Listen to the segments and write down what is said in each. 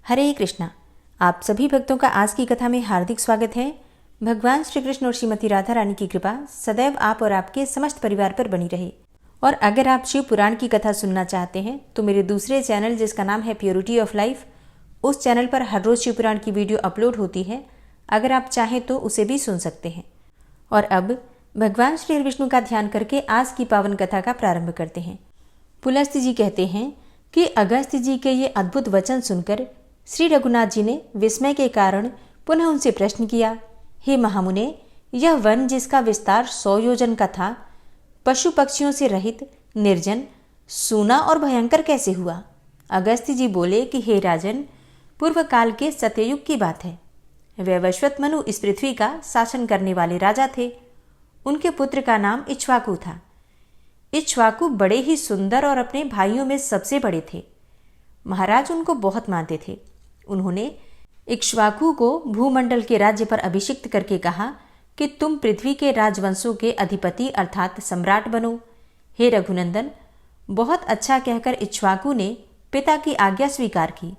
हरे कृष्णा। आप सभी भक्तों का आज की कथा में हार्दिक स्वागत है। भगवान श्री कृष्ण और श्रीमती राधा रानी की कृपा सदैव आप और आपके समस्त परिवार पर बनी रहे। और अगर आप शिव पुराण की कथा सुनना चाहते हैं तो मेरे दूसरे चैनल जिसका नाम है प्योरिटी ऑफ लाइफ, उस चैनल पर हर रोज शिव पुराण की वीडियो अपलोड होती है। अगर आप चाहें तो उसे भी सुन सकते हैं। और अब भगवान श्री विष्णु का ध्यान करके आज की पावन कथा का प्रारंभ करते हैं। पुलस्त्य जी कहते हैं कि अगस्त्य जी के ये अद्भुत वचन सुनकर श्री रघुनाथ जी ने विस्मय के कारण पुनः उनसे प्रश्न किया, हे महामुने, यह वन जिसका विस्तार 100 योजन का था, पशु पक्षियों से रहित, निर्जन, सूना और भयंकर कैसे हुआ? अगस्त्य जी बोले कि हे राजन, पूर्व काल के सत्ययुग की बात है। वैवस्वत मनु इस पृथ्वी का शासन करने वाले राजा थे। उनके पुत्र का नाम इक्ष्वाकु था। इक्ष्वाकु बड़े ही सुंदर और अपने भाइयों में सबसे बड़े थे। महाराज उनको बहुत मानते थे। उन्होंने इक्ष्वाकु को भूमंडल के राज्य पर अभिषिक्त करके कहा कि तुम पृथ्वी के राजवंशों के अधिपति अर्थात सम्राट बनो। हे रघुनंदन, बहुत अच्छा कहकर इक्ष्वाकु ने पिता की आज्ञा स्वीकार की।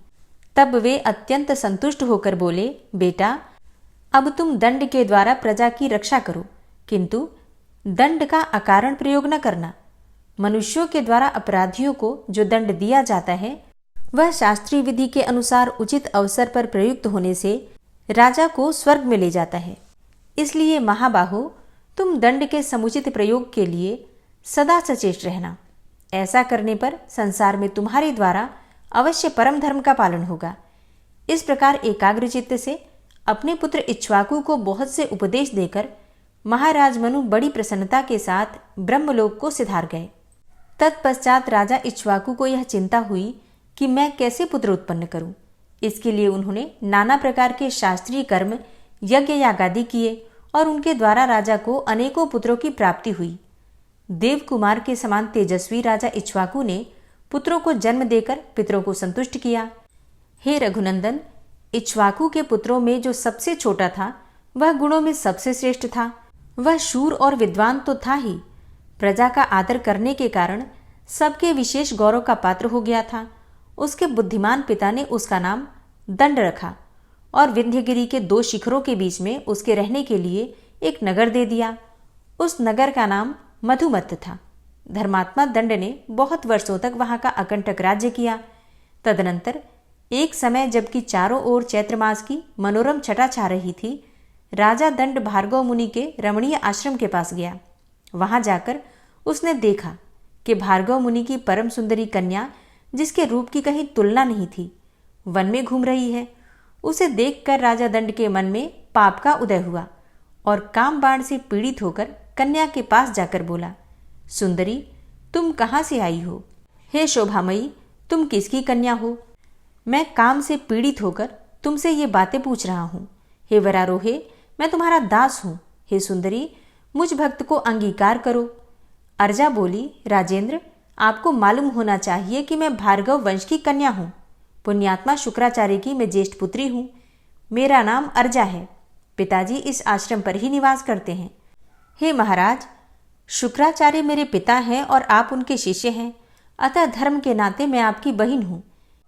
तब वे अत्यंत संतुष्ट होकर बोले, बेटा, अब तुम दंड के द्वारा प्रजा की रक्षा करो, किंतु दंड का अकारण प्रयोग न करना। मनुष्यों के द्वारा अपराधियों को जो दंड दिया जाता है वह शास्त्रीय विधि के अनुसार उचित अवसर पर प्रयुक्त होने से राजा को स्वर्ग में ले जाता है। इसलिए महाबाहो, तुम दंड के समुचित प्रयोग के लिए सदा सचेत रहना। ऐसा करने पर संसार में तुम्हारे द्वारा अवश्य परम धर्म का पालन होगा। इस प्रकार एकाग्र चित्त से अपने पुत्र इक्ष्वाकु को बहुत से उपदेश देकर महाराज मनु बड़ी प्रसन्नता के साथ ब्रह्मलोक को सिधार गए। तत्पश्चात राजा इक्ष्वाकु को यह चिंता हुई कि मैं कैसे पुत्र उत्पन्न करूं। इसके लिए उन्होंने नाना प्रकार के शास्त्रीय कर्म, यज्ञ यागादि किए और उनके द्वारा राजा को अनेकों पुत्रों की प्राप्ति हुई। देव कुमार के समान तेजस्वी राजा इक्ष्वाकु ने पुत्रों को जन्म देकर पितरों को संतुष्ट किया। हे रघुनंदन, इक्ष्वाकु के पुत्रों में जो सबसे छोटा था वह गुणों में सबसे श्रेष्ठ था। वह शूर और विद्वान तो था ही, प्रजा का आदर करने के कारण सबके विशेष गौरव का पात्र हो गया था। उसके बुद्धिमान पिता ने उसका नाम दंड रखा और विंध्यगिरी के 2 शिखरों के बीच में उसके रहने के लिए एक नगर दे दिया। उस नगर का नाम मधुमत्त था। धर्मात्मा दंड ने बहुत वर्षों तक वहां का अकंटक राज्य किया। तदनंतर एक समय जबकि चारों ओर चैत्र मास की मनोरम छटा छा रही थी, राजा दंड भार्गव मुनि के रमणीय आश्रम के पास गया। वहां जाकर उसने देखा कि भार्गव मुनि की परम सुंदरी कन्या, जिसके रूप की कहीं तुलना नहीं थी, वन में घूम रही है। उसे देखकर राजा दंड के मन में पाप का उदय हुआ और काम बाण से पीड़ित होकर कन्या के पास जाकर बोला, सुंदरी, तुम कहाँ से आई हो? हे शोभामयी, तुम किसकी कन्या हो? मैं काम से पीड़ित होकर तुमसे ये बातें पूछ रहा हूँ। हे वरारोहे, मैं तुम्हारा दास हूँ। हे सुंदरी, मुझ भक्त को अंगीकार करो। अर्जा बोली, राजेंद्र, आपको मालूम होना चाहिए कि मैं भार्गव वंश की कन्या हूँ। पुण्यात्मा शुक्राचार्य की मैं ज्येष्ठ पुत्री हूँ। मेरा नाम अर्जा है। पिताजी इस आश्रम पर ही निवास करते हैं। हे महाराज, शुक्राचार्य मेरे पिता हैं और आप उनके शिष्य हैं, अतः धर्म के नाते मैं आपकी बहन हूँ।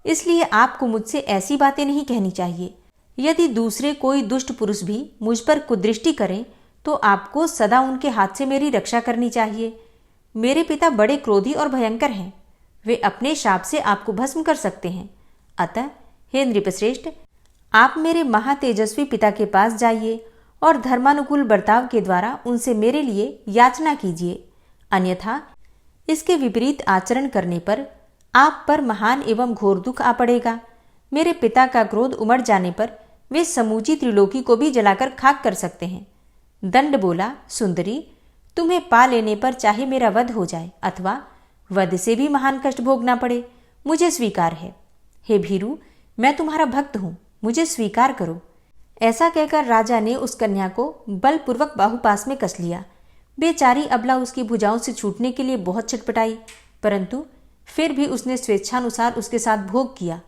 इसलिए आपको मुझसे ऐसी बातें नहीं कहनी चाहिए। यदि दूसरे कोई दुष्ट पुरुष भी मुझ पर कुदृष्टि करें तो आपको सदा उनके हाथ से मेरी रक्षा करनी चाहिए। मेरे पिता बड़े क्रोधी और भयंकर हैं। वे अपने शाप से आपको भस्म कर सकते हैं। अतः हे नृपश्रेष्ठ, आप मेरे महातेजस्वी पिता के पास जाइए और धर्मानुकूल बर्ताव के द्वारा उनसे मेरे लिए याचना कीजिए। अन्यथा इसके विपरीत आचरण करने पर आप पर महान एवं घोर दुख आ पड़ेगा। मेरे पिता का क्रोध उमड़ जाने पर वे समूची त्रिलोकी को भी जलाकर खाक कर सकते हैं। दंड बोला, सुंदरी, तुम्हें पा लेने पर चाहे मेरा वध हो जाए अथवा वध से भी महान कष्ट भोगना पड़े, मुझे स्वीकार है। हे भीरू, मैं तुम्हारा भक्त हूं, मुझे स्वीकार करो। ऐसा कहकर राजा ने उस कन्या को बलपूर्वक बाहुपास में कस लिया। बेचारी अबला उसकी भुजाओं से छूटने के लिए बहुत छटपटाई, परंतु फिर भी उसने स्वेच्छानुसार उसके साथ भोग किया।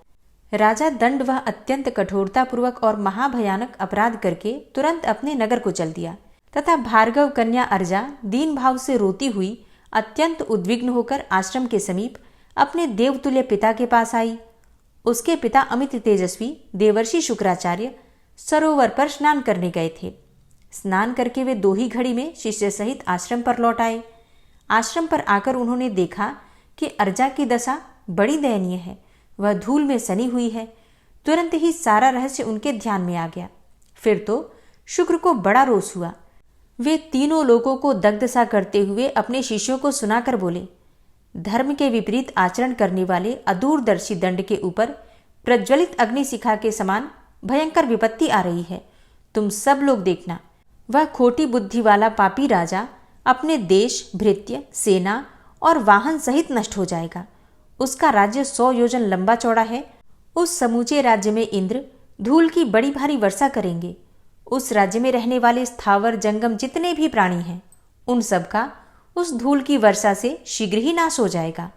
राजा दंड वह अत्यंत कठोरतापूर्वक और महाभयानक अपराध करके तुरंत अपने नगर को चल दिया तथा भार्गव कन्या अर्जा दीन भाव से रोती हुई अत्यंत उद्विग्न होकर आश्रम के समीप अपने देवतुल्य पिता के पास आई। उसके पिता अमित तेजस्वी देवर्षि शुक्राचार्य सरोवर पर स्नान करने गए थे। स्नान करके वे 2 ही घड़ी में शिष्य सहित आश्रम पर लौट आए। आश्रम पर आकर उन्होंने देखा कि अर्जा की दशा बड़ी दयनीय है। वह धूल में सनी हुई है। तुरंत ही सारा रहस्य उनके ध्यान में आ गया। फिर तो शुक्र को बड़ा रोष हुआ। वे तीनों लोगों को दग्ध सा करते हुए अपने शिष्यों को सुनाकर बोले, धर्म के विपरीत आचरण करने वाले अदूरदर्शी दंड के ऊपर प्रज्वलित अग्निशिखा के समान भयंकर विपत्ति आ रही है। तुम सब लोग देखना, वह खोटी बुद्धि वाला पापी राजा अपने देश, भृत्य, सेना और वाहन सहित नष्ट हो जाएगा। उसका राज्य 100 योजन लंबा चौड़ा है। उस समूचे राज्य में इंद्र धूल की बड़ी भारी वर्षा करेंगे। उस राज्य में रहने वाले स्थावर जंगम जितने भी प्राणी हैं, उन सब का उस धूल की वर्षा से शीघ्र ही नाश हो जाएगा।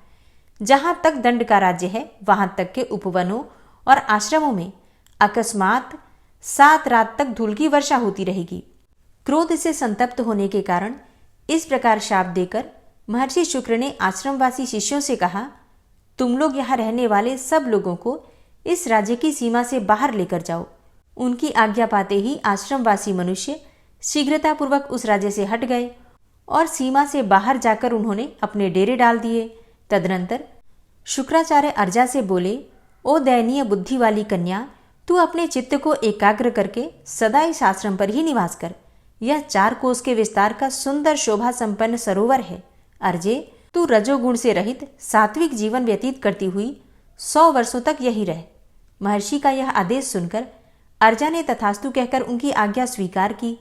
जहां तक दंड का राज्य है, वहां तक के उपवनों और आश्रमों में अकस्मात 7 रात तक धूल की वर्षा होती रहेगी। क्रोध से संतप्त होने के कारण इस प्रकार शाप देकर महर्षि शुक्र ने आश्रमवासी शिष्यों से कहा, तुम लोग यहाँ रहने वाले सब लोगों को इस राज्य की सीमा से बाहर लेकर जाओ। उनकी आज्ञा पाते ही आश्रमवासी मनुष्य शीघ्रतापूर्वक उस राज्य से हट गए और सीमा से बाहर जाकर उन्होंने अपने डेरे डाल दिए। तदनंतर शुक्राचार्य अर्जा से बोले, ओ दयनीय बुद्धि वाली कन्या, तू अपने चित्त को एकाग्र करके सदा इस आश्रम पर ही निवास कर। यह 4 कोस के विस्तार का सुंदर शोभा संपन्न सरोवर है। अर्जे, तू रजोगुण से रहित सात्विक जीवन व्यतीत करती हुई 100 वर्षों तक यही रह। महर्षि का यह आदेश सुनकर अर्जा ने तथास्तु कहकर उनकी आज्ञा स्वीकार की।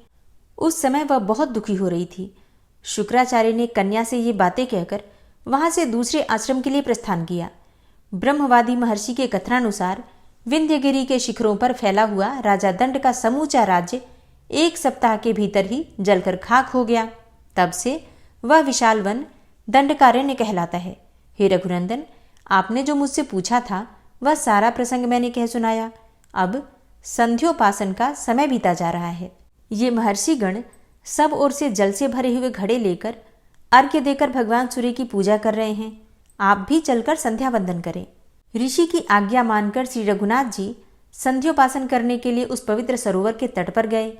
उस समय वह बहुत दुखी हो रही थी। शुक्राचार्य ने कन्या से ये बातें कहकर वहां से दूसरे आश्रम के लिए प्रस्थान किया। ब्रह्मवादी महर्षि के कथनानुसार विंध्यगिरी के शिखरों पर फैला हुआ राजा दंड का समूचा राज्य 1 सप्ताह के भीतर ही जलकर खाक हो गया। तब से वह विशाल वन दंडकारण्य कहलाता है। हे रघुनंदन, आपने जो मुझसे पूछा था वह सारा प्रसंग मैंने कह सुनाया। अब संध्योपासन का समय बीता जा रहा है। ये महर्षिगण सब ओर से जल से भरे हुए घड़े लेकर अर्घ्य देकर भगवान सूर्य की पूजा कर रहे हैं। आप भी चलकर संध्या वंदन करें। ऋषि की आज्ञा मानकर श्री रघुनाथ जी संध्योपासन करने के लिए उस पवित्र सरोवर के तट पर गए।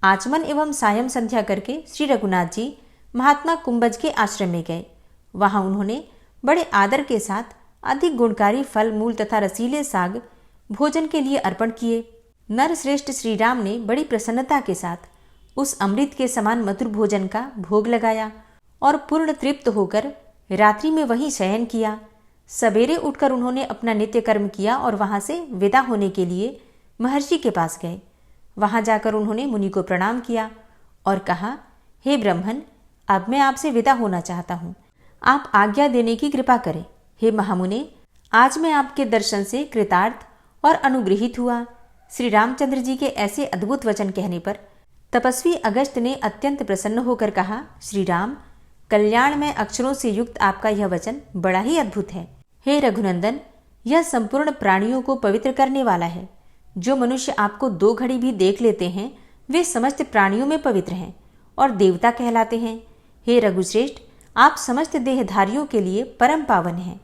आचमन एवं सायं संध्या करके श्री रघुनाथ जी महात्मा कुंभज के आश्रम में गए। वहां उन्होंने बड़े आदर के साथ अधिक गुणकारी फल मूल तथा रसीले साग भोजन के लिए अर्पण किए। नरश्रेष्ठ श्री राम ने बड़ी प्रसन्नता के साथ उस अमृत के समान मधुर भोजन का भोग लगाया और पूर्ण तृप्त होकर रात्रि में वहीं शयन किया। सवेरे उठकर उन्होंने अपना नित्य कर्म किया और वहां से विदा होने के लिए महर्षि के पास गए। वहां जाकर उन्होंने मुनि को प्रणाम किया और कहा, हे ब्रह्मन, अब मैं आपसे विदा होना चाहता हूँ। आप आज्ञा देने की कृपा करें। हे महामुने, आज मैं आपके दर्शन से कृतार्थ और अनुग्रहित हुआ। श्री रामचंद्र जी के ऐसे अद्भुत वचन कहने पर तपस्वी अगस्त्य ने अत्यंत प्रसन्न होकर कहा, श्री राम, कल्याणमय अक्षरों से युक्त आपका यह वचन बड़ा ही अद्भुत है। हे रघुनंदन, यह संपूर्ण प्राणियों को पवित्र करने वाला है। जो मनुष्य आपको 2 घड़ी भी देख लेते हैं, वे समस्त प्राणियों में पवित्र हैं और देवता कहलाते हैं। हे रघुश्रेष्ठ, आप समस्त देहधारियों के लिए परम पावन हैं।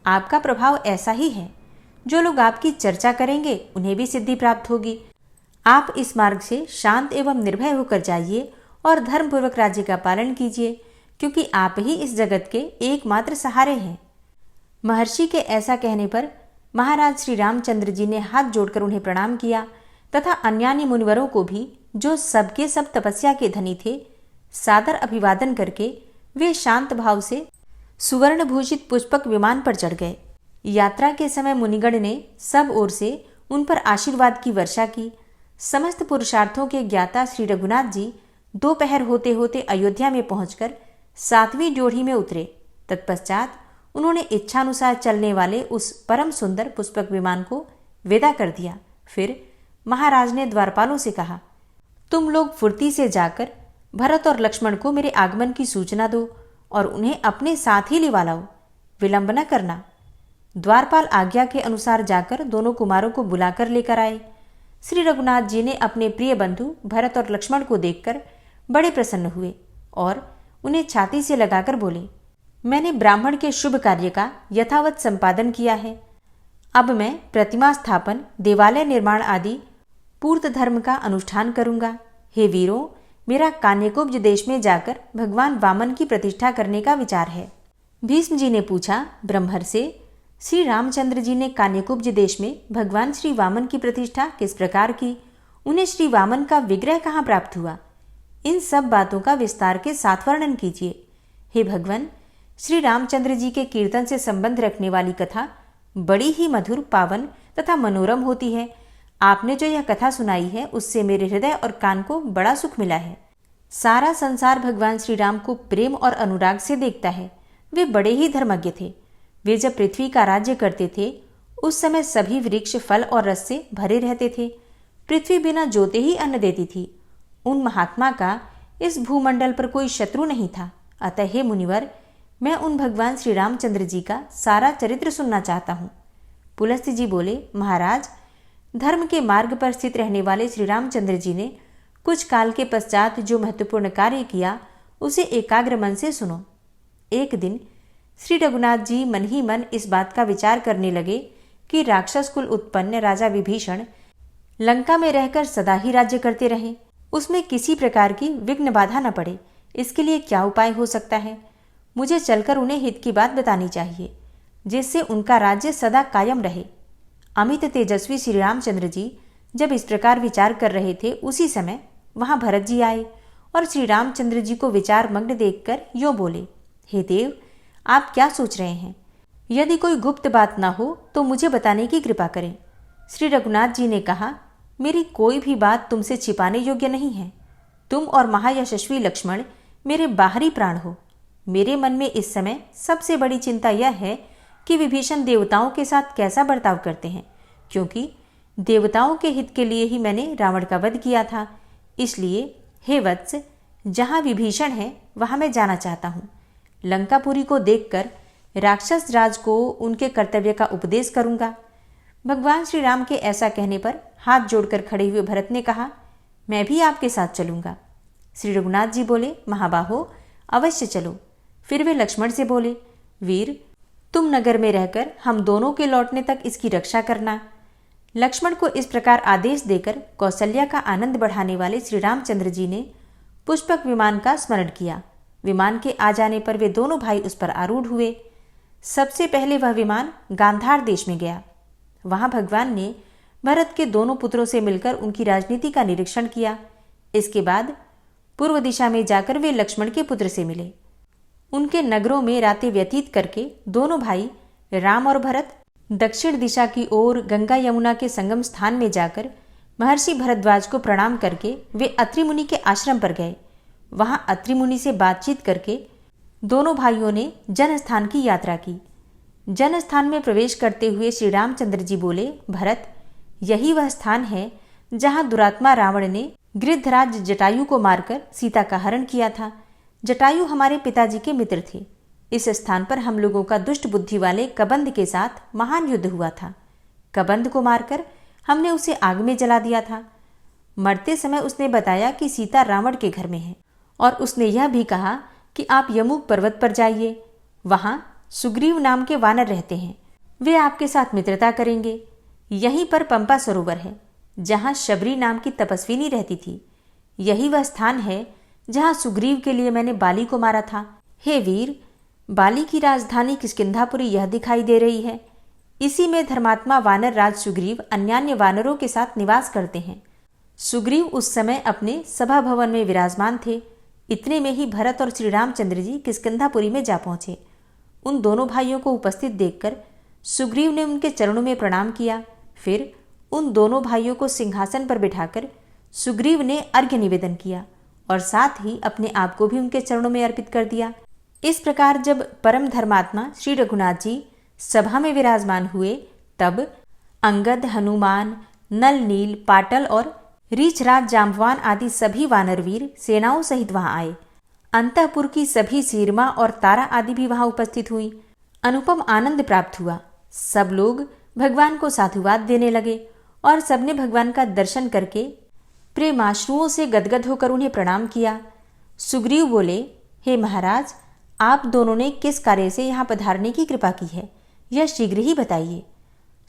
आपका प्रभाव ऐसा ही है, जो लोग आपकी चर्चा करेंगे उन्हें भी सिद्धि प्राप्त होगी। आप इस मार्ग से शांत एवं निर्भय होकर जाइए और धर्मपूर्वक राज्य का पालन कीजिए, क्योंकि आप ही इस जगत के एकमात्र सहारे हैं। महर्षि के ऐसा कहने पर महाराज श्री रामचंद्र जी ने हाथ जोड़कर उन्हें प्रणाम किया तथा अन्यान्य मुनिवरों को भी, जो सबके सब तपस्या के धनी थे, सादर अभिवादन करके वे शांत भाव से सुवर्ण भूषित पुष्पक विमान पर चढ़ गए। यात्रा के समय मुनिगण ने सब ओर से उन पर आशीर्वाद की वर्षा की। समस्त पुरुषार्थों के ज्ञाता श्री रघुनाथ जी दोपहर होते होते अयोध्या में पहुंचकर 7वीं ड्योढ़ी में उतरे। तत्पश्चात उन्होंने इच्छानुसार चलने वाले उस परम सुंदर पुष्पक विमान को विदा कर दिया। फिर महाराज ने द्वारपालों से कहा, तुम लोग फुर्ती से जाकर भरत और लक्ष्मण को मेरे आगमन की सूचना दो और उन्हें अपने साथ ही लिवा लाओ। विलंब न करना। द्वारपाल आज्ञा के अनुसार जाकर दोनों कुमारों को बुलाकर लेकर आए। श्री रघुनाथ जी ने अपने प्रिय बंधु भरत और लक्ष्मण को देखकर बड़े प्रसन्न हुए और उन्हें छाती से लगाकर बोले, मैंने ब्राह्मण के शुभ कार्य का यथावत संपादन किया है। अब मैं प्रतिमा स्थापन, देवालय निर्माण आदि पूर्त धर्म का अनुष्ठान करूंगा। हे वीरों, मेरा कान्यकुब्ज देश में जाकर भगवान वामन की प्रतिष्ठा करने का विचार है। भीष्म जी ने पूछा, ब्रह्मर से, श्री रामचंद्र जी ने कान्यकुब्ज देश में भगवान श्री वामन की प्रतिष्ठा किस प्रकार की? उन्हें श्री वामन का विग्रह कहाँ प्राप्त हुआ? इन सब बातों का विस्तार के साथ वर्णन कीजिए। हे भगवान, श्री रामचंद्र जी के कीर्तन से संबंध रखने वाली कथा बड़ी ही मधुर, पावन तथा मनोरम होती है। आपने जो यह कथा सुनाई है उससे मेरे हृदय और कान को बड़ा सुख मिला है। सारा संसार भगवान श्री राम को प्रेम और अनुराग से देखता है। वे बड़े ही धर्मज्ञ थे। वे जब पृथ्वी का राज्य करते थे उस समय सभी वृक्ष फल और रस से भरे रहते थे। पृथ्वी बिना जोते ही अन्न देती थी। उन महात्मा का इस भूमंडल पर कोई शत्रु नहीं था। अतः हे मुनिवर, मैं उन भगवान श्री रामचंद्र जी का सारा चरित्र सुनना चाहता हूँ। पुलस्त्य जी बोले, महाराज, धर्म के मार्ग पर स्थित रहने वाले श्री रामचंद्र जी ने कुछ काल के पश्चात जो महत्वपूर्ण कार्य किया उसे एकाग्र मन से सुनो। एक दिन श्री रघुनाथ जी मन ही मन इस बात का विचार करने लगे कि राक्षस कुल उत्पन्न राजा विभीषण लंका में रहकर सदा ही राज्य करते रहें, उसमें किसी प्रकार की विघ्न बाधा न पड़े। इसके लिए क्या उपाय हो सकता है? मुझे चलकर उन्हें हित की बात बतानी चाहिए, जिससे उनका राज्य सदा कायम रहे। अमित तेजस्वी श्री रामचंद्र जी जब इस प्रकार विचार कर रहे थे उसी समय वहां भरत जी आए और श्री रामचंद्र जी को विचार मग्न देखकर यो बोले, हे देव, आप क्या सोच रहे हैं? यदि कोई गुप्त बात ना हो तो मुझे बताने की कृपा करें। श्री रघुनाथ जी ने कहा, मेरी कोई भी बात तुमसे छिपाने योग्य नहीं है। तुम और महायशस्वी लक्ष्मण मेरे बाहरी प्राण हो। मेरे मन में इस समय सबसे बड़ी चिंता यह है कि विभीषण देवताओं के साथ कैसा बर्ताव करते हैं, क्योंकि देवताओं के हित के लिए ही मैंने रावण का वध किया था। इसलिए हे वत्स, जहां विभीषण है वहां मैं जाना चाहता हूं। लंकापुरी को देखकर राक्षस राज को उनके कर्तव्य का उपदेश करूंगा। भगवान श्री राम के ऐसा कहने पर हाथ जोड़कर खड़े हुए भरत ने कहा, मैं भी आपके साथ चलूंगा। श्री रघुनाथ जी बोले, महाबाहो, अवश्य चलो। फिर वे लक्ष्मण से बोले, वीर, तुम नगर में रहकर हम दोनों के लौटने तक इसकी रक्षा करना। लक्ष्मण को इस प्रकार आदेश देकर कौशल्या का आनंद बढ़ाने वाले श्री रामचंद्र जी ने पुष्पक विमान का स्मरण किया। विमान के आ जाने पर वे दोनों भाई उस पर आरूढ़ हुए। सबसे पहले वह विमान गांधार देश में गया। वहां भगवान ने भरत के दोनों पुत्रों से मिलकर उनकी राजनीति का निरीक्षण किया। इसके बाद पूर्व दिशा में जाकर वे लक्ष्मण के पुत्र से मिले। उनके नगरों में रातें व्यतीत करके दोनों भाई राम और भरत दक्षिण दिशा की ओर गंगा यमुना के संगम स्थान में जाकर महर्षि भरद्वाज को प्रणाम करके वे अत्रि मुनि के आश्रम पर गए। वहां अत्रि मुनि से बातचीत करके दोनों भाइयों ने जन स्थान की यात्रा की। जन स्थान में प्रवेश करते हुए श्री रामचंद्र जी बोले, भरत, यही वह स्थान है जहां दुरात्मा रावण ने गृद्धराज जटायु को मारकर सीता का हरण किया था। जटायु हमारे पिताजी के मित्र थे। इस स्थान पर हम लोगों का दुष्ट बुद्धि वाले कबंध के साथ महान युद्ध हुआ था। कबंध को मारकर हमने उसे आग में जला दिया था। मरते समय उसने बताया कि सीता रावण के घर में है और उसने यह भी कहा कि आप यमुक पर्वत पर जाइए। वहां सुग्रीव नाम के वानर रहते हैं, वे आपके साथ मित्रता करेंगे। यहीं पर पंपा सरोवर है जहां शबरी नाम की तपस्विनी रहती थी। यही वह स्थान है जहां सुग्रीव के लिए मैंने बाली को मारा था। हे वीर, बाली की राजधानी किष्किंधापुरी यह दिखाई दे रही है। इसी में धर्मात्मा वानर राज सुग्रीव अन्यान्य वानरों के साथ निवास करते हैं। सुग्रीव उस समय अपने सभा भवन में विराजमान थे। इतने में ही भरत और श्री रामचंद्र जी किष्किंधापुरी में जा पहुंचे। उन दोनों भाइयों को उपस्थित देखकर सुग्रीव ने उनके चरणों में प्रणाम किया। फिर उन दोनों भाइयों को सिंहासन पर बिठाकर सुग्रीव ने अर्घ्य निवेदन किया और साथ ही अपने आप को भी उनके चरणों में अर्पित कर दिया। इस प्रकार जब परम धर्मात्मा श्री रघुनाथ जी सभा में विराजमान हुए तब अंगद, हनुमान, नल, नील, पाटल और रीछराज, जाम्बवान आदि सभी वानरवीर सेनाओं सहित वहां आए। अंतःपुर की सभी सीरमा और तारा आदि भी वहां उपस्थित हुई। अनुपम आनंद प्राप्त हुआ। सब लोग भगवान को साधुवाद देने लगे और सबने भगवान का दर्शन करके प्रेमाश्रुओं से गदगद होकर उन्हें प्रणाम किया। सुग्रीव बोले, हे महाराज, आप दोनों ने किस कार्य से यहाँ पधारने की कृपा की है, यह शीघ्र ही बताइए।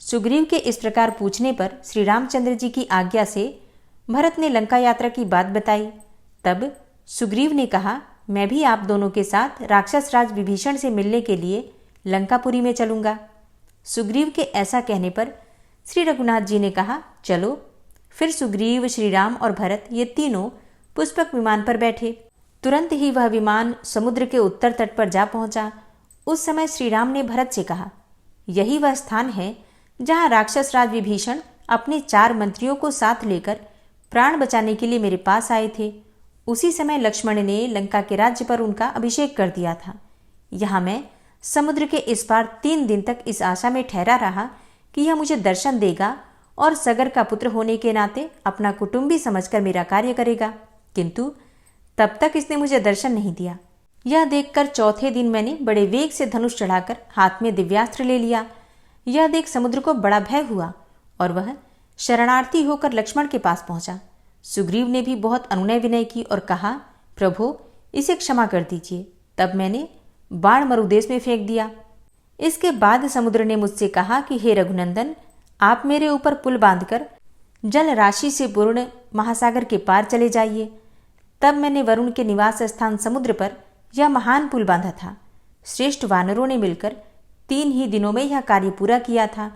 सुग्रीव के इस प्रकार पूछने पर श्री रामचंद्र जी की आज्ञा से भरत ने लंका यात्रा की बात बताई। तब सुग्रीव ने कहा, मैं भी आप दोनों के साथ राक्षस राज विभीषण से मिलने के लिए लंकापुरी में चलूंगा। सुग्रीव के ऐसा कहने पर श्री रघुनाथ जी ने कहा, चलो। फिर सुग्रीव, श्री राम और भरत ये तीनों पुष्पक विमान पर बैठे। तुरंत ही वह विमान समुद्र के उत्तर तट पर जा पहुंचा। उस समय श्री राम ने भरत से कहा, यही वह स्थान है जहां राक्षस राज विभीषण अपने 4 मंत्रियों को साथ लेकर प्राण बचाने के लिए मेरे पास आए थे। उसी समय लक्ष्मण ने लंका के राज्य पर उनका अभिषेक कर दिया था। यहाँ मैं समुद्र के इस पार 3 दिन तक इस आशा में ठहरा रहा कि यह मुझे दर्शन देगा और सगर का पुत्र होने के नाते अपना कुटुंबी समझकर मेरा कार्य करेगा, किंतु तब तक इसने मुझे दर्शन नहीं दिया। यह देखकर चौथे दिन मैंने बड़े वेग से धनुष चढ़ाकर हाथ में दिव्यास्त्र ले लिया। यह देख समुद्र को बड़ा भय हुआ और वह शरणार्थी होकर लक्ष्मण के पास पहुंचा। सुग्रीव ने भी बहुत अनुनय विनय की और कहा, प्रभु इसे क्षमा कर दीजिए। तब मैंने बाण मरुदेश में फेंक दिया। इसके बाद समुद्र ने मुझसे कहा कि हे रघुनंदन, आप मेरे ऊपर पुल बांधकर जल राशि से पूर्ण महासागर के पार चले जाइए। तब मैंने वरुण के निवास स्थान समुद्र पर यह महान पुल बांधा था। श्रेष्ठ वानरों ने मिलकर 3 ही दिनों में यह कार्य पूरा किया था।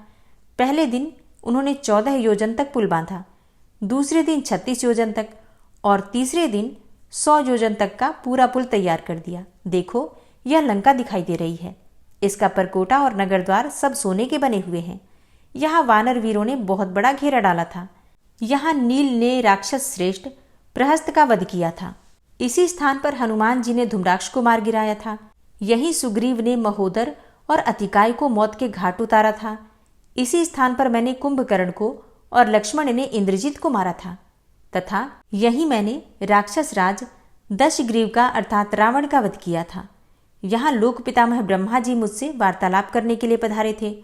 पहले दिन उन्होंने 14 योजन तक पुल बांधा, दूसरे दिन 36 योजन तक और तीसरे दिन 100 योजन तक का पूरा पुल तैयार कर दिया। देखो, यह लंका दिखाई दे रही है। इसका परकोटा और नगर द्वार सब सोने के बने हुए हैं। यहाँ वानर वीरों ने बहुत बड़ा घेरा डाला था। यहाँ नील ने राक्षस श्रेष्ठ प्रहस्त का वध किया था। इसी स्थान पर हनुमान जी ने धूम्राक्ष को मार गिराया था। यही सुग्रीव ने महोदर और अतिकाय को मौत के घाट उतारा था। इसी स्थान पर मैंने कुंभकर्ण को और लक्ष्मण ने इंद्रजीत को मारा था तथा यही मैंने राक्षस राज दशग्रीव का अर्थात रावण का वध किया था। यहाँ लोक पितामह ब्रह्मा जी मुझसे वार्तालाप करने के लिए पधारे थे।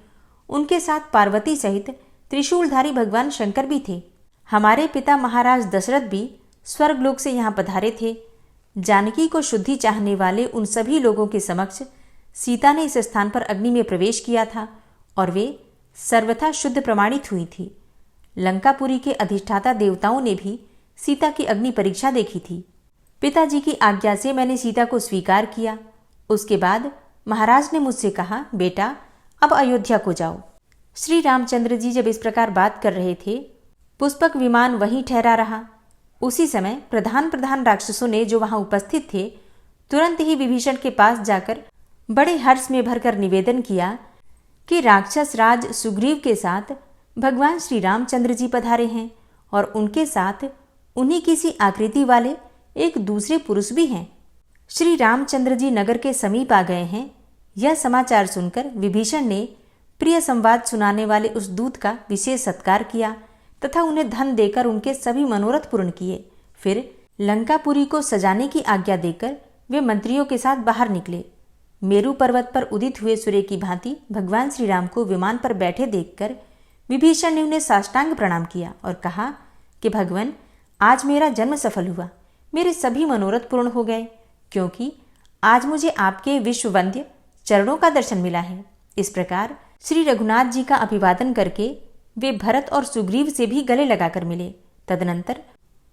उनके साथ पार्वती सहित त्रिशूलधारी भगवान शंकर भी थे। हमारे पिता महाराज दशरथ भी स्वर्गलोक से यहाँ पधारे थे। जानकी को शुद्धि चाहने वाले उन सभी लोगों के समक्ष सीता ने इस स्थान पर अग्नि में प्रवेश किया था और वे सर्वथा शुद्ध प्रमाणित हुई थी। लंकापुरी के अधिष्ठाता देवताओं ने भी सीता की अग्नि परीक्षा देखी थी। पिताजी की आज्ञा से मैंने सीता को स्वीकार किया। उसके बाद महाराज ने मुझसे कहा, बेटा अब अयोध्या को जाओ। श्री रामचंद्र जी जब इस प्रकार बात कर रहे थे, पुष्पक विमान वहीं ठहरा रहा। उसी समय प्रधान राक्षसों ने जो वहां उपस्थित थे, तुरंत ही विभीषण के पास जाकर बड़े हर्ष में भरकर निवेदन किया कि राक्षस राज सुग्रीव के साथ भगवान श्री रामचंद्र जी पधारे हैं और उनके साथ उन्हीं की सी आकृति वाले एक दूसरे पुरुष भी हैं। श्री रामचंद्र जी नगर के समीप आ गए हैं। यह समाचार सुनकर विभीषण ने प्रिय संवाद सुनाने वाले उस दूत का विशेष सत्कार किया तथा उन्हें धन देकर उनके सभी मनोरथ पूर्ण किए। फिर लंकापुरी को सजाने की आज्ञा देकर वे मंत्रियों के साथ बाहर निकले। मेरू पर्वत पर उदित हुए सूर्य की भांति भगवान श्री राम को विमान पर बैठे देखकर विभीषण ने उन्हें साष्टांग प्रणाम किया और कहा कि भगवान, आज मेरा जन्म सफल हुआ, मेरे सभी मनोरथ पूर्ण हो गए, क्योंकि आज मुझे आपके विश्ववंद्य चरणों का दर्शन मिला है। इस प्रकार श्री रघुनाथ जी का अभिवादन करके वे भरत और सुग्रीव से भी गले लगाकर मिले। तदनंतर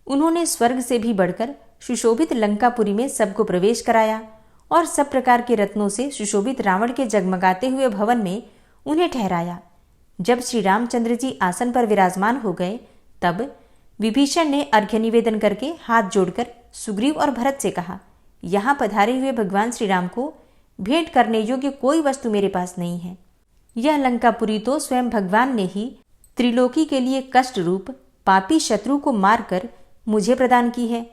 उन्होंने स्वर्ग से भी बढ़कर सुशोभित लंकापुरी में सबको प्रवेश कराया और सब प्रकार के रत्नों से सुशोभित रावण के जगमगाते हुए भवन में उन्हें ठहराया। जब श्री रामचंद्र जी आसन पर विराजमान हो गए, तब विभीषण ने अर्घ्य निवेदन करके हाथ जोड़कर सुग्रीव और भरत से कहा, यहाँ पधारे हुए भगवान श्री राम को भेंट करने योग्य कोई वस्तु मेरे पास नहीं है। यह लंकापुरी तो स्वयं भगवान ने ही त्रिलोकी के लिए कष्ट रूप पापी शत्रु को मारकर मुझे प्रदान की है,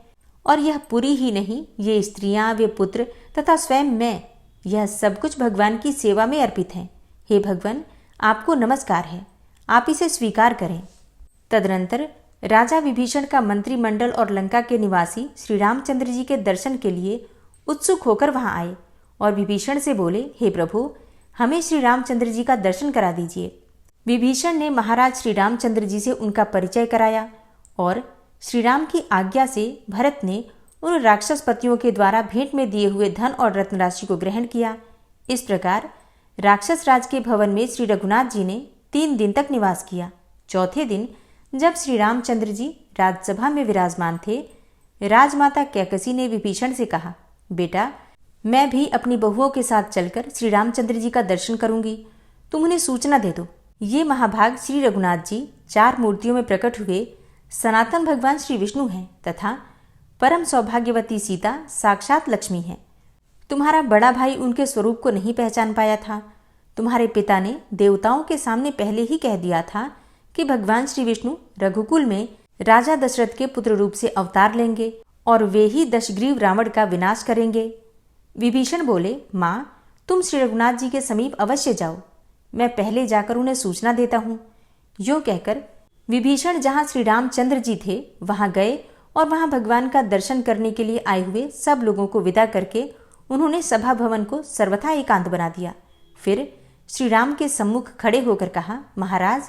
और यह पुरी ही नहीं, ये स्त्रियां, वे पुत्र तथा स्वयं मैं, यह सब कुछ भगवान की सेवा में अर्पित है। हे भगवान, आपको नमस्कार है, आप इसे स्वीकार करें। तदनंतर राजा विभीषण का मंत्रिमंडल और लंका के निवासी श्री रामचंद्र जी के दर्शन के लिए उत्सुक होकर वहां आए और विभीषण से बोले, हे प्रभु, हमें श्री रामचंद्र जी का दर्शन करा दीजिए। विभीषण ने महाराज श्री रामचंद्र जी से उनका परिचय कराया और श्री राम की आज्ञा से भरत ने उन राक्षस पतियों के द्वारा भेंट में दिए हुए धन और रत्न राशि को ग्रहण किया। इस प्रकार राक्षस राज के भवन में श्री रघुनाथ जी ने 3 दिन तक निवास किया। चौथे दिन जब श्री रामचंद्र जी राजसभा में विराजमान थे, राजमाता कैकसी ने विभीषण से कहा, बेटा, मैं भी अपनी बहुओं के साथ चलकर श्री रामचंद्र जी का दर्शन करूंगी, तुम उन्हें सूचना दे दो। ये महाभाग श्री रघुनाथ जी 4 मूर्तियों में प्रकट हुए सनातन भगवान श्री विष्णु हैं तथा परम सौभाग्यवती सीता साक्षात लक्ष्मी हैं। तुम्हारा बड़ा भाई उनके स्वरूप को नहीं पहचान पाया था। तुम्हारे पिता ने देवताओं के सामने पहले ही कह दिया था कि भगवान श्री विष्णु रघुकुल में राजा दशरथ के पुत्र रूप से अवतार लेंगे और वे ही दशग्रीव रावण का विनाश करेंगे। विभीषण बोले, माँ, तुम श्री रघुनाथ जी के समीप अवश्य जाओ, मैं पहले जाकर उन्हें सूचना देता हूँ। यूँ कहकर विभीषण जहाँ श्री रामचंद्र जी थे वहाँ गए और वहाँ भगवान का दर्शन करने के लिए आए हुए सब लोगों को विदा करके उन्होंने सभा भवन को सर्वथा एकांत बना दिया। फिर श्री राम के सम्मुख खड़े होकर कहा, महाराज,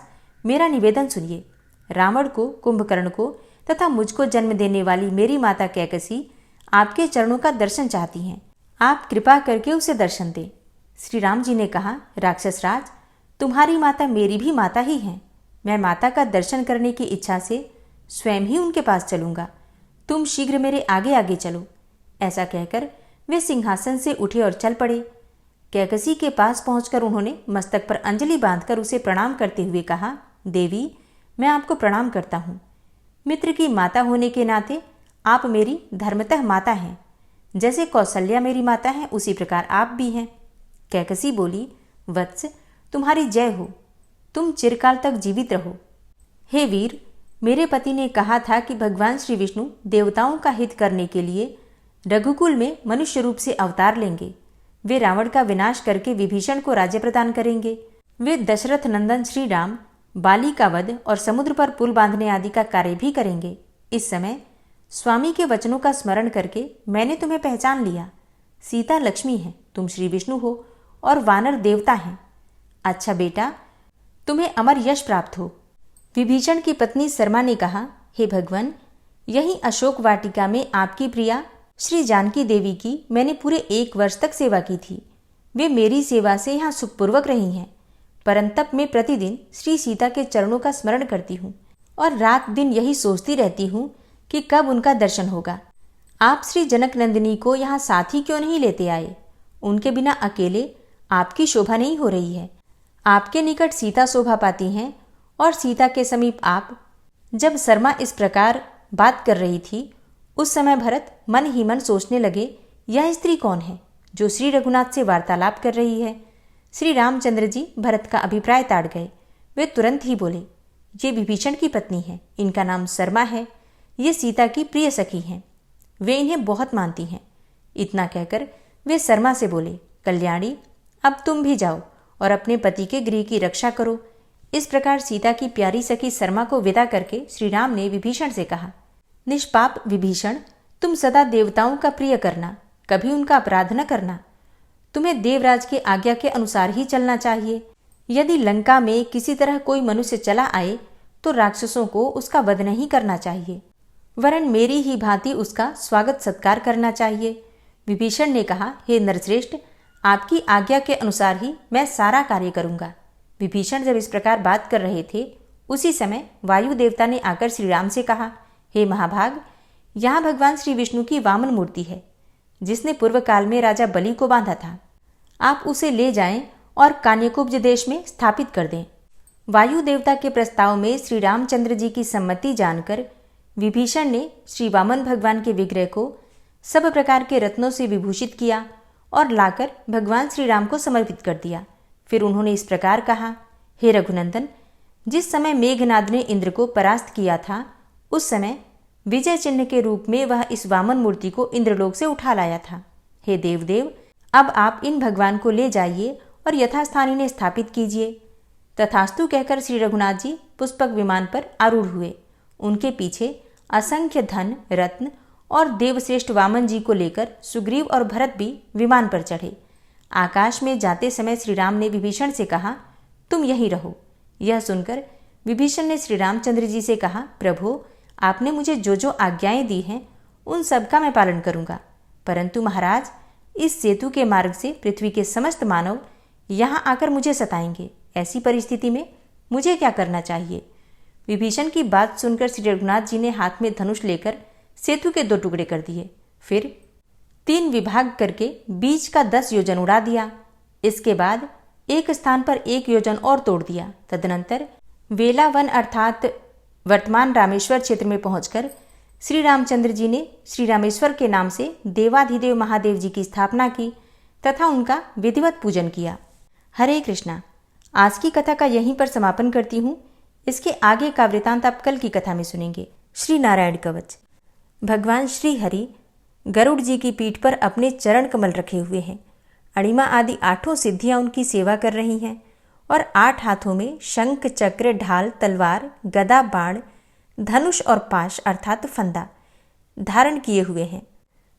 मेरा निवेदन सुनिए। रावण को, कुंभकर्ण को तथा मुझको जन्म देने वाली मेरी माता कैकसी आपके चरणों का दर्शन चाहती हैं। आप कृपा करके उसे दर्शन दें। श्री राम जी ने कहा, राक्षस राज, तुम्हारी माता मेरी भी माता ही हैं। मैं माता का दर्शन करने की इच्छा से स्वयं ही उनके पास चलूंगा। तुम शीघ्र मेरे आगे आगे चलो। ऐसा कहकर वे सिंहासन से उठे और चल पड़े। कैकसी के पास पहुंचकर उन्होंने मस्तक पर अंजलि बांधकर उसे प्रणाम करते हुए कहा, देवी, मैं आपको प्रणाम करता हूँ। मित्र की माता होने के नाते आप मेरी धर्मतः माता हैं। जैसे कौशल्या मेरी माता है, उसी प्रकार आप भी हैं। कैकसी बोली, वत्स, तुम्हारी जय हो, तुम चिरकाल तक जीवित रहो। हे वीर, मेरे पति ने कहा था कि भगवान श्री विष्णु देवताओं का हित करने के लिए रघुकुल में मनुष्य रूप से अवतार लेंगे। वे रावण का विनाश करके विभीषण को राज्य प्रदान करेंगे। वे दशरथ नंदन श्री राम बाली का वध और समुद्र पर पुल बांधने आदि का कार्य भी करेंगे। इस समय स्वामी के वचनों का स्मरण करके मैंने तुम्हें पहचान लिया। सीता लक्ष्मी है, तुम श्री विष्णु हो और वानर देवता हैं। अच्छा बेटा, तुम्हें अमर यश प्राप्त हो। विभीषण की पत्नी शर्मा ने कहा, हे भगवान, यही अशोक वाटिका में आपकी प्रिया श्री जानकी देवी की मैंने पूरे 1 वर्ष तक सेवा की थी। वे मेरी सेवा से यहाँ सुखपूर्वक रही हैं। परंतप मैं प्रतिदिन श्री सीता के चरणों का स्मरण करती हूँ और रात दिन यही सोचती रहती हूँ कि कब उनका दर्शन होगा। आप श्री जनक नंदिनी को यहाँ साथ ही क्यों नहीं लेते आए? उनके बिना अकेले आपकी शोभा नहीं हो रही है। आपके निकट सीता शोभा पाती हैं और सीता के समीप आप। जब शर्मा इस प्रकार बात कर रही थी, उस समय भरत मन ही मन सोचने लगे, यह स्त्री कौन है जो श्री रघुनाथ से वार्तालाप कर रही है। श्री रामचंद्र जी भरत का अभिप्राय ताड़ गए। वे तुरंत ही बोले, ये विभीषण की पत्नी है, इनका नाम शर्मा है, ये सीता की प्रिय सखी हैं, वे इन्हें बहुत मानती हैं। इतना कहकर वे शर्मा से बोले, कल्याणी, अब तुम भी जाओ और अपने पति के गृह की रक्षा करो। इस प्रकार सीता की प्यारी सखी शर्मा को विदा करके श्री राम ने विभीषण से कहा, निष्पाप विभीषण, तुम सदा देवताओं का प्रिय करना, कभी उनका अपराध न करना। तुम्हें देवराज की आज्ञा के अनुसार ही चलना चाहिए। यदि लंका में किसी तरह कोई मनुष्य चला आए तो राक्षसों को उसका वध नहीं करना चाहिए, वरन मेरी ही भांति उसका स्वागत सत्कार करना चाहिए। विभीषण ने कहा, हे नरश्रेष्ठ, आपकी आज्ञा के अनुसार ही मैं सारा कार्य करूंगा। विभीषण जब इस प्रकार बात कर रहे थे, उसी समय वायु देवता ने आकर श्री राम से कहा, हे महाभाग, यहाँ भगवान श्री विष्णु की वामन मूर्ति है, जिसने पूर्व काल में राजा बलि को बांधा था। आप उसे ले जाएं और कान्यकुब्ज देश में स्थापित कर दें। वायु देवता के प्रस्ताव में श्री रामचंद्र जी की सम्मति जानकर विभीषण ने श्री वामन भगवान के विग्रह को सब प्रकार के रत्नों से विभूषित किया और लाकर भगवान श्री राम को समर्पित कर दिया। फिर उन्होंने इस प्रकार कहा, हे रघुनंदन, जिस समय मेघनाद ने इंद्र को परास्त किया था, उस समय विजय चिन्ह के रूप में वह इस वामन मूर्ति को इंद्रलोक से उठा लाया था। हे देवदेव, अब आप इन भगवान को ले जाइए और यथास्थान इन्हें स्थापित कीजिए। तथास्तु कहकर श्री रघुनाथ जी पुष्पक विमान पर आरूढ़ हुए। उनके पीछे असंख्य धन, रत्न और देवश्रेष्ठ वामन जी को लेकर सुग्रीव और भरत भी विमान पर चढ़े। आकाश में जाते समय श्री राम ने विभीषण से कहा, तुम यहीं रहो। यह सुनकर विभीषण ने श्री रामचंद्र जी से कहा, प्रभु, आपने मुझे जो जो आज्ञाएं दी हैं उन सब का मैं पालन करूंगा, परंतु महाराज, इस सेतु के मार्ग से पृथ्वी के समस्त मानव यहाँ आकर मुझे सताएंगे। ऐसी परिस्थिति में मुझे क्या करना चाहिए? विभीषण की बात सुनकर श्री रघुनाथ जी ने हाथ में धनुष लेकर सेतु के 2 टुकड़े कर दिए, फिर 3 विभाग करके बीच का 10 योजन उड़ा दिया। इसके बाद एक स्थान पर 1 योजन और तोड़ दिया। तदनंतर वेला वन अर्थात वर्तमान रामेश्वर क्षेत्र में पहुंचकर श्री रामचंद्र जी ने श्री रामेश्वर के नाम से देवाधिदेव महादेव जी की स्थापना की तथा उनका विधिवत पूजन किया। हरे कृष्णा। आज की कथा का यहीं पर समापन करती हूँ। इसके आगे का वृतांत आप कल की कथा में सुनेंगे। श्री नारायण कवच। भगवान श्री हरि गरुड़ जी की पीठ पर अपने चरण कमल रखे हुए हैं। अणिमा आदि 8 सिद्धियां उनकी सेवा कर रही हैं और 8 हाथों में शंख, चक्र, ढाल, तलवार, गदा, बाण, धनुष और पाश अर्थात फंदा धारण किए हुए हैं।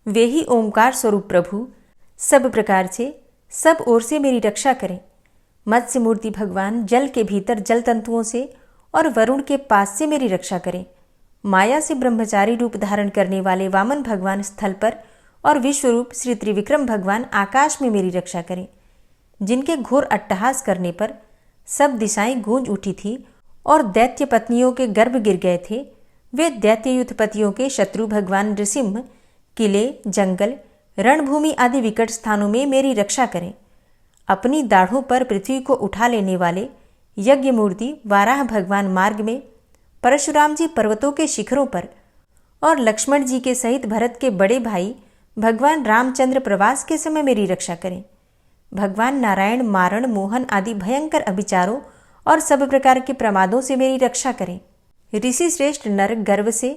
वे ही ओंकार स्वरूप प्रभु सब प्रकार से सब ओर से मेरी रक्षा करें। मत्स्य मूर्ति भगवान जल के भीतर जल तंतुओं से और वरुण के पास से मेरी रक्षा करें। माया से ब्रह्मचारी रूप धारण करने वाले वामन भगवान स्थल पर और विश्वरूप श्री त्रिविक्रम भगवान आकाश में मेरी रक्षा करें। जिनके घोर अट्टहास करने पर सब दिशाएं गूंज उठी थी और दैत्य पत्नियों के गर्भ गिर गए थे, वे दैत्ययुथपतियों के शत्रु भगवान नृसिंह किले, जंगल, रणभूमि आदि विकट स्थानों में मेरी रक्षा करें। अपनी दाढ़ों पर पृथ्वी को उठा लेने वाले यज्ञ मूर्ति वाराह भगवान मार्ग में, परशुराम जी पर्वतों के शिखरों पर और लक्ष्मण जी के सहित भरत के बड़े भाई भगवान रामचंद्र प्रवास के समय मेरी रक्षा करें। भगवान नारायण मारण, मोहन आदि भयंकर अभिचारों और सब प्रकार के प्रमादों से मेरी रक्षा करें। ऋषि श्रेष्ठ नर गर्व से,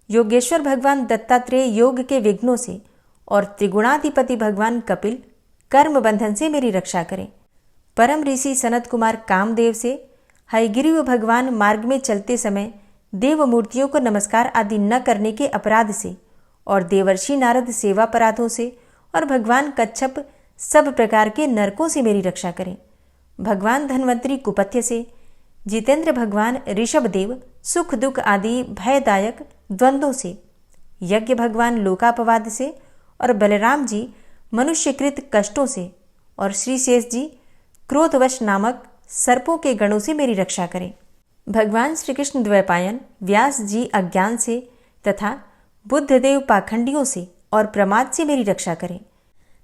योगेश्वर भगवान दत्तात्रेय योग के विघ्नों से और त्रिगुणाधिपति भगवान कपिल कर्म बंधन से मेरी रक्षा करें। परम ऋषि सनत कुमार कामदेव से, हयग्रीव भगवान मार्ग में चलते समय देव मूर्तियों को नमस्कार आदि न करने के अपराध से और देवर्षि नारद सेवा अपराधों से और भगवान कच्छप सब प्रकार के नरकों से मेरी रक्षा करें। भगवान धन्वंतरी कुपथ्य से, जितेंद्र भगवान ऋषभदेव सुख दुख आदि भयदायक द्वंद्वों से, यज्ञ भगवान लोकापवाद से और बलराम जी मनुष्यकृत कष्टों से और श्री शेष जी क्रोधवश नामक सर्पों के गणों से मेरी रक्षा करें। भगवान श्री कृष्ण द्वैपायन व्यास जी अज्ञान से तथा बुद्धदेव पाखंडियों से और प्रमाद से मेरी रक्षा करें।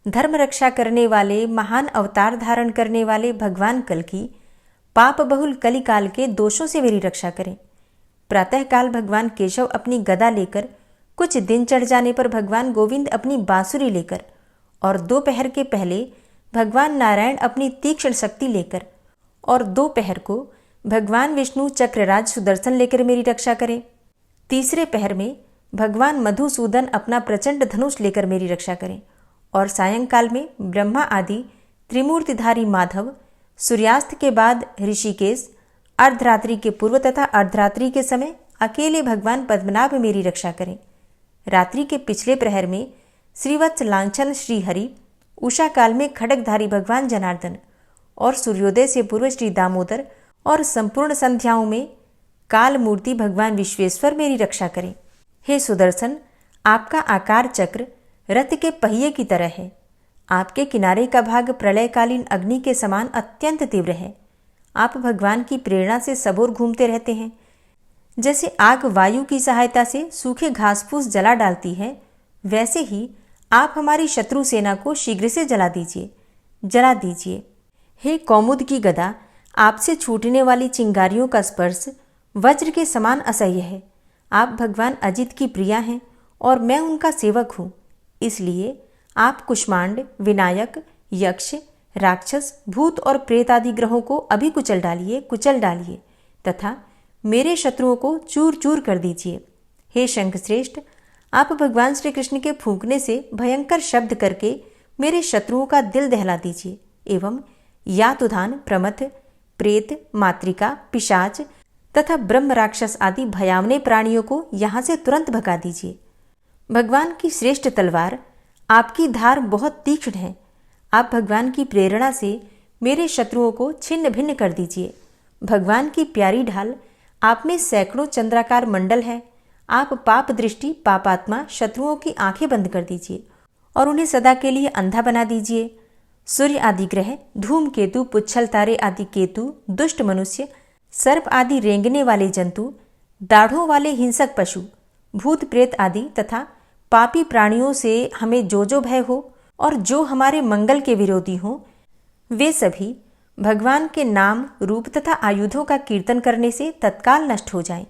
धर्म रक्षा करने वाले महान अवतार धारण करने वाले भगवान कल्कि पाप बहुल कलिकाल के दोषों से मेरी रक्षा करें। प्रातःकाल भगवान केशव अपनी गदा लेकर, कुछ दिन चढ़ जाने पर भगवान गोविंद अपनी बांसुरी लेकर और दोपहर के पहले भगवान नारायण अपनी तीक्ष्ण शक्ति लेकर और दोपहर को भगवान विष्णु चक्रराज सुदर्शन लेकर मेरी रक्षा करें। तीसरे पहर में भगवान मधुसूदन अपना प्रचंड धनुष लेकर मेरी रक्षा करें और सायंकाल में ब्रह्मा आदि त्रिमूर्तिधारी माधव, सूर्यास्त के बाद ऋषिकेश, अर्धरात्रि के पूर्व तथा अर्धरात्रि के समय अकेले भगवान पद्मनाभ मेरी रक्षा करें। रात्रि के पिछले प्रहर में श्रीवत्स लांछन श्री हरि, उषा काल में खड्गधारी भगवान जनार्दन और सूर्योदय से पूर्व श्री दामोदर और संपूर्ण संध्याओं में काल मूर्ति भगवान विश्वेश्वर मेरी रक्षा करें। हे सुदर्शन, आपका आकार चक्र रथ के पहिए की तरह है। आपके किनारे का भाग प्रलयकालीन अग्नि के समान अत्यंत तीव्र है। आप भगवान की प्रेरणा से सबोर घूमते रहते हैं। जैसे आग वायु की सहायता से सूखे घास फूस जला डालती है, वैसे ही आप हमारी शत्रु सेना को शीघ्र से जला दीजिए। हे कौमुद की गदा, आपसे छूटने वाली चिंगारियों का स्पर्श वज्र के समान असह्य है। आप भगवान अजित की प्रिया हैं और मैं उनका सेवक हूँ। इसलिए आप कुष्मांड, विनायक, यक्ष, राक्षस, भूत और प्रेत आदि ग्रहों को अभी कुचल डालिए तथा मेरे शत्रुओं को चूर चूर कर दीजिए। हे शंखश्रेष्ठ, आप भगवान श्री कृष्ण के फूंकने से भयंकर शब्द करके मेरे शत्रुओं का दिल दहला दीजिए एवं यातुधान, प्रमथ, प्रेत, मातृका, पिशाच तथा ब्रह्म राक्षस आदि भयावने प्राणियों को यहाँ से तुरंत भगा दीजिए। भगवान की श्रेष्ठ तलवार, आपकी धार बहुत तीक्ष्ण है। आप भगवान की प्रेरणा से मेरे शत्रुओं को छिन्न भिन्न कर दीजिए। भगवान की प्यारी ढाल, आप में सैकड़ों चंद्राकार मंडल है। आप पाप दृष्टि, पापात्मा शत्रुओं की आंखें बंद कर दीजिए और उन्हें सदा के लिए अंधा बना दीजिए। सूर्य आदि ग्रह, धूमकेतु, पुच्छल तारे आदि केतु, दुष्ट मनुष्य, सर्प आदि रेंगने वाले जंतु, दाढ़ों वाले हिंसक पशु, भूत प्रेत आदि तथा पापी प्राणियों से हमें जो भय हो और जो हमारे मंगल के विरोधी हो, वे सभी भगवान के नाम, रूप तथा आयुधों का कीर्तन करने से तत्काल नष्ट हो जाएं।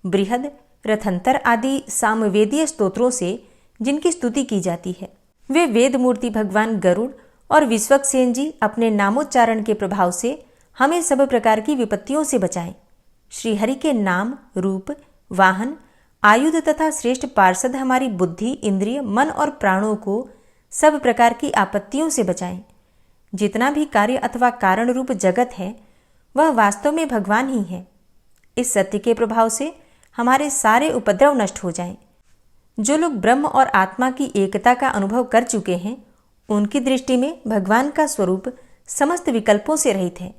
बृहद, रथंतर आदि सामवेदीय स्तोत्रों से जिनकी स्तुति की जाती है, वे वेद मूर्ति भगवान गरुड़ और विश्वक्सेन जी अपने नामोच्चारण के प्रभाव से हमें सब प्रकार की विपत्तियों से बचाएं। श्रीहरि के नाम, रूप, वाहन, आयुध तथा श्रेष्ठ पार्षद हमारी बुद्धि, इंद्रिय, मन और प्राणों को सब प्रकार की आपत्तियों से बचाएं। जितना भी कार्य अथवा कारण रूप जगत है, वह वास्तव में भगवान ही है। इस सत्य के प्रभाव से हमारे सारे उपद्रव नष्ट हो जाएं। जो लोग ब्रह्म और आत्मा की एकता का अनुभव कर चुके हैं, उनकी दृष्टि में भगवान का स्वरूप समस्त विकल्पों से रहित है,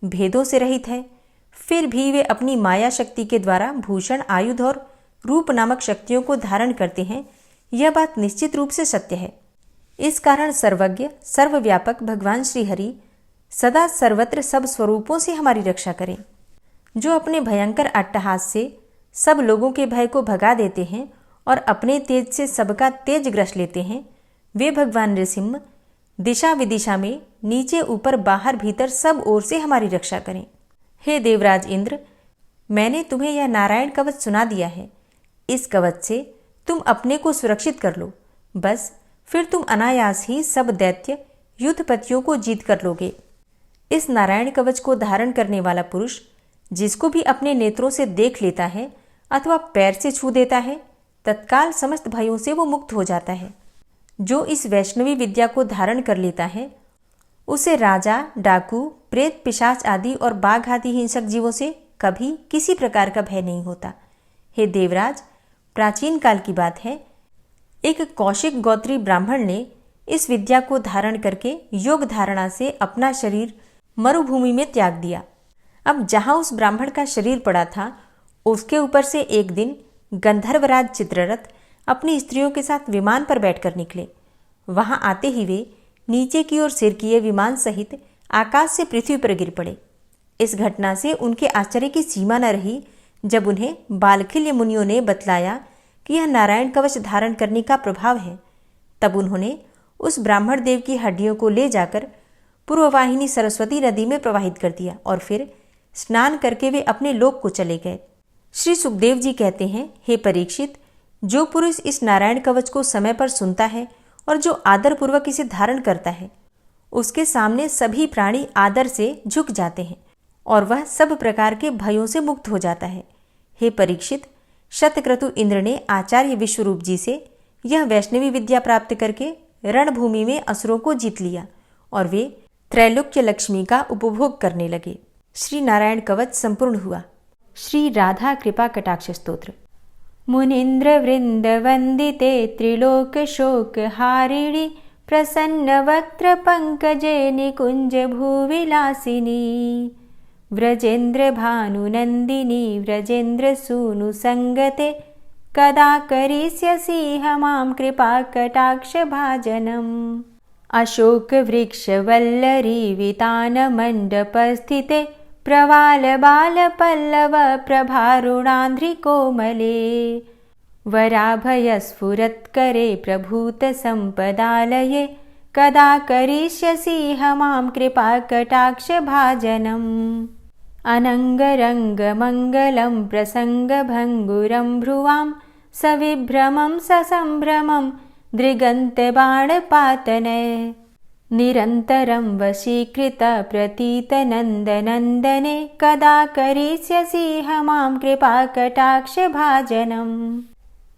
भेदों से रहित है। फिर भी वे अपनी माया शक्ति के द्वारा भूषण, आयुध और रूप नामक शक्तियों को धारण करते हैं। यह बात निश्चित रूप से सत्य है। इस कारण सर्वज्ञ, सर्वव्यापक भगवान श्रीहरि सदा सर्वत्र सब स्वरूपों से हमारी रक्षा करें। जो अपने भयंकर अट्टहास से सब लोगों के भय को भगा देते हैं और अपने तेज से सबका तेज ग्रस लेते हैं, वे भगवान नृसिंह दिशा विदिशा में, नीचे ऊपर बाहर भीतर सब ओर से हमारी रक्षा करें। हे देवराज इंद्र, मैंने तुम्हें यह नारायण कवच सुना दिया है। इस कवच से तुम अपने को सुरक्षित कर लो, बस फिर तुम अनायास ही सब दैत्य युद्धपतियों को जीत कर लोगे। इस नारायण कवच को धारण करने वाला पुरुष जिसको भी अपने नेत्रों से देख लेता है अथवा पैर से छू देता है, तत्काल समस्त भयों से वो मुक्त हो जाता है। जो इस वैष्णवी विद्या को धारण कर लेता है, उसे राजा, डाकू, प्रेत, पिशाच आदि और बाघ आदि हिंसक जीवों से कभी किसी प्रकार का भय नहीं होता। हे देवराज, प्राचीन काल की बात है, एक कौशिक गोत्री ब्राह्मण ने इस विद्या को धारण करके योग धारणा से अपना शरीर मरुभूमि में त्याग दिया। अब जहां उस ब्राह्मण का शरीर पड़ा था, उसके ऊपर से एक दिन गंधर्वराज चित्ररथ अपनी स्त्रियों के साथ विमान पर बैठकर निकले। वहां आते ही वे नीचे की ओर सिरकिए विमान सहित आकाश से पृथ्वी पर गिर पड़े। इस घटना से उनके आश्चर्य की सीमा न रही जब उन्हें बालखिल्य मुनियों ने बतलाया कि यह नारायण कवच धारण करने का प्रभाव है। तब उन्होंने उस ब्राह्मण देव की हड्डियों को ले जाकर पूर्ववाहिनी सरस्वती नदी में प्रवाहित कर दिया और फिर स्नान करके वे अपने लोक को चले गए। श्री सुखदेव जी कहते हैं, हे परीक्षित, जो पुरुष इस नारायण कवच को समय पर सुनता है और जो आदरपूर्वक इसे धारण करता है, उसके सामने सभी प्राणी आदर से झुक जाते हैं और वह सब प्रकार के भयों से मुक्त हो जाता है। हे परीक्षित, शतक्रतु इंद्र ने आचार्य विश्वरूप जी से यह वैष्णवी विद्या प्राप्त करके रणभूमि में असुरों को जीत लिया और वे त्रैलोक्य लक्ष्मी का उपभोग करने लगे। श्री नारायण कवच संपूर्ण हुआ। श्री राधा कृपा कटाक्ष स्तोत्र। मुनीन्द्र वृंद वंदिते त्रिलोक शोक हारिणी प्रसन्न वक्त्र पंकजे निकुंज भूविलासिनी व्रजेन्द्र भानुनंदिनी व्रजेन्द्र सूनु संगते कदा करिष्यसि हमां कृपा कटाक्ष भाजनम्। अशोक वृक्ष वल्लरी वितान मंडपस्थिते प्रवाल बाल पल्लव प्रभारुणांध्रि कोमले वराभय स्फुरत्करे प्रभूत संपदालये कदा करिष्यसि हमां कृपा कटाक्ष भाजनम्। अनंगरंग मंगलम प्रसंग भंगुरं भ्रुवां सविभ्रमं ससंभ्रमं दृगंत बाणपातने निरन्तरं वशीकृत प्रतीत नन्दनन्दने कदा करिष्यसि हमां कृपा कटाक्ष भाजनम्।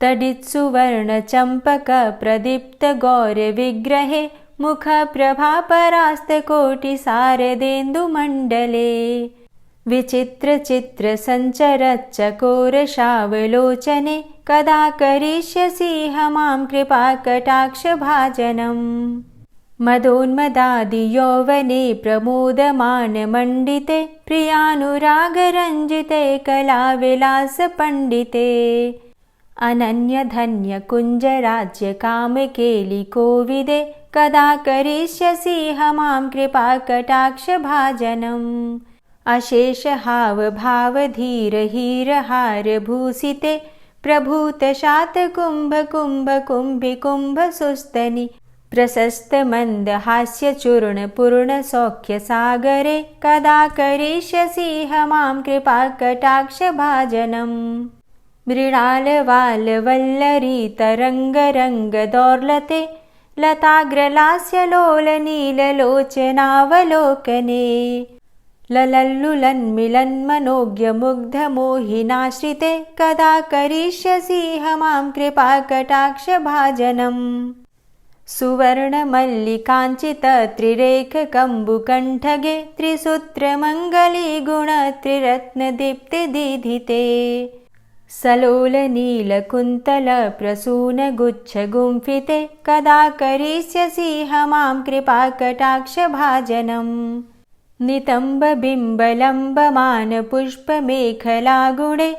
तडित्सुवर्ण चंपक प्रदीप्त गौर विग्रहे मुख प्रभा परास्त कोटि सारदेन्दु मंडले विचित्र चित्र संचरत् चकोर शावलोचने कदा करिष्यसि हमां कृपा कटाक्ष भाजनम्। मदोन्मदादि यौवने प्रमोदमान मंडिते प्रियानुराग रंजिते कला विलास पंडिते अनन्य धन्य कुंज राज्य काम केलि कोविदे कदा करिष्यसि हमां कृपा कटाक्ष भाजनम्। अशेष हाव भाव धीर हीर हार भूषिते प्रभूत शात कुंभ कुंभ कुंभि कुंभ सुस्तनि प्रशस्त मंद हास्य चूर्ण पूर्ण सौख्य सागरे कदा करिष्यसि मां कृपा कटाक्ष भाजनम् मृणाल वाल वल्लरी तरंग रंग दौर्लते लताग्रलास्य लोल नील लोचनावलोकने ललल्लुलन्मिलन्मनोज्ञ मुग्ध मोहिनाश्रिते कदा करिष्यसि मां कृपा कटाक्ष भाजनम् सुवर्ण मल्लिकाञ्चित त्रिरेख कम्बुकण्ठगे त्रिसूत्र मङ्गली गुण त्रिरत्न दीप्ति दीधिते सलोल नील कुन्तल प्रसून गुच्छ गुम्फिते कदा करिष्यसि मां कृपा कटाक्ष भाजनम् नितम्ब बिम्ब लम्बमान पुष्प मेखला गुणे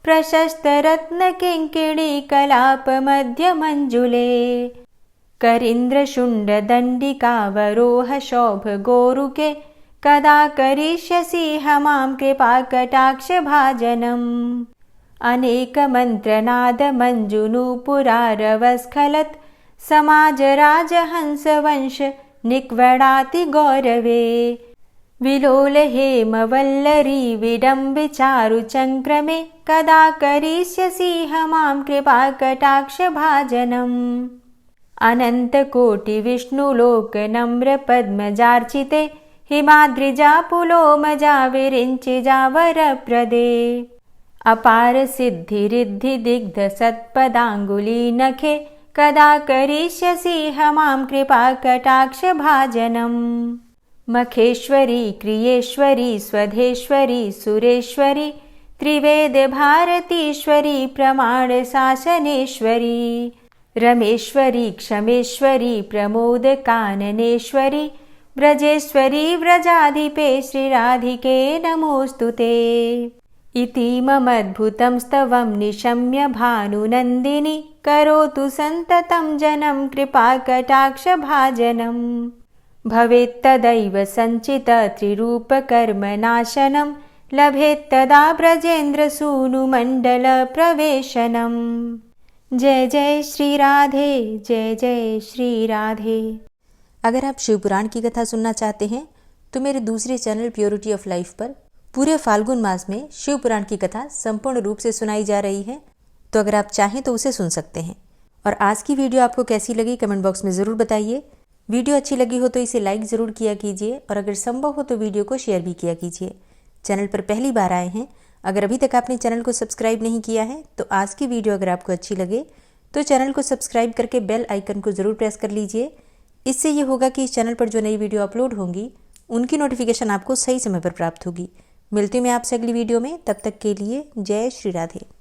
प्रशस्त रत्न किङ्किणी कलाप मध्य मञ्जुले करीन्द्र शुण्ड दण्डिकावरोह शोभ गोरुके कदा करिष्यसि मां कृपा कटाक्ष भाजनम् अनेक मंत्रनाद मञ्जुनूपुरारवस्खलत् समाज राजहंस वंश निक्वडाति गौरवे विलोल हेम वल्लरी विडम्बि चारु चङ्क्रमे कदा करिष्यसि मां कृपा कटाक्ष भाजनम् अनंत कोटि विष्णुलोक नम्र पद्मजार्चिते हिमाद्रिजा पुलोमजा विरिञ्चिजा वरप्रदे अपार सिद्धि रिद्धि दिग्ध सत्पदाङ्गुली नखे कदा करिष्यसि मां कृपा कटाक्ष भाजनम् मखेश्वरी क्रियेश्वरी स्वधेश्वरी सुरेश्वरी त्रिवेद भारतीश्वरी प्रमाण शासनेश्वरी रमेश्वरी क्षमेश्वरी प्रमोद काननेश्वरी व्रजेश्वरी व्रजाधिपे श्रीराधिके नमोस्तुते इति ममद्भुतं स्तवं निशम्य भानुनन्दिनी करोतु सन्ततं जनं कृपा कटाक्ष भाजनम् भवेत्तदैव सञ्चित त्रिरूपकर्मनाशनं लभेत्तदा ब्रजेन्द्र सूनुमण्डल प्रवेशनम् जय जय श्री राधे, जय जय श्री राधे। अगर आप शिव पुराण की कथा सुनना चाहते हैं तो मेरे दूसरे चैनल प्योरिटी ऑफ लाइफ पर पूरे फाल्गुन मास में शिव पुराण की कथा संपूर्ण रूप से सुनाई जा रही है, तो अगर आप चाहें तो उसे सुन सकते हैं। और आज की वीडियो आपको कैसी लगी कमेंट बॉक्स में ज़रूर बताइए। वीडियो अच्छी लगी हो तो इसे लाइक ज़रूर किया कीजिए और अगर संभव हो तो वीडियो को शेयर भी किया कीजिए। चैनल पर पहली बार आए हैं, अगर अभी तक आपने चैनल को सब्सक्राइब नहीं किया है तो आज की वीडियो अगर आपको अच्छी लगे तो चैनल को सब्सक्राइब करके बेल आइकन को ज़रूर प्रेस कर लीजिए। इससे ये होगा कि इस चैनल पर जो नई वीडियो अपलोड होंगी उनकी नोटिफिकेशन आपको सही समय पर प्राप्त होगी। मिलती हूँ मैं आपसे अगली वीडियो में, तब तक के लिए जय श्री राधे।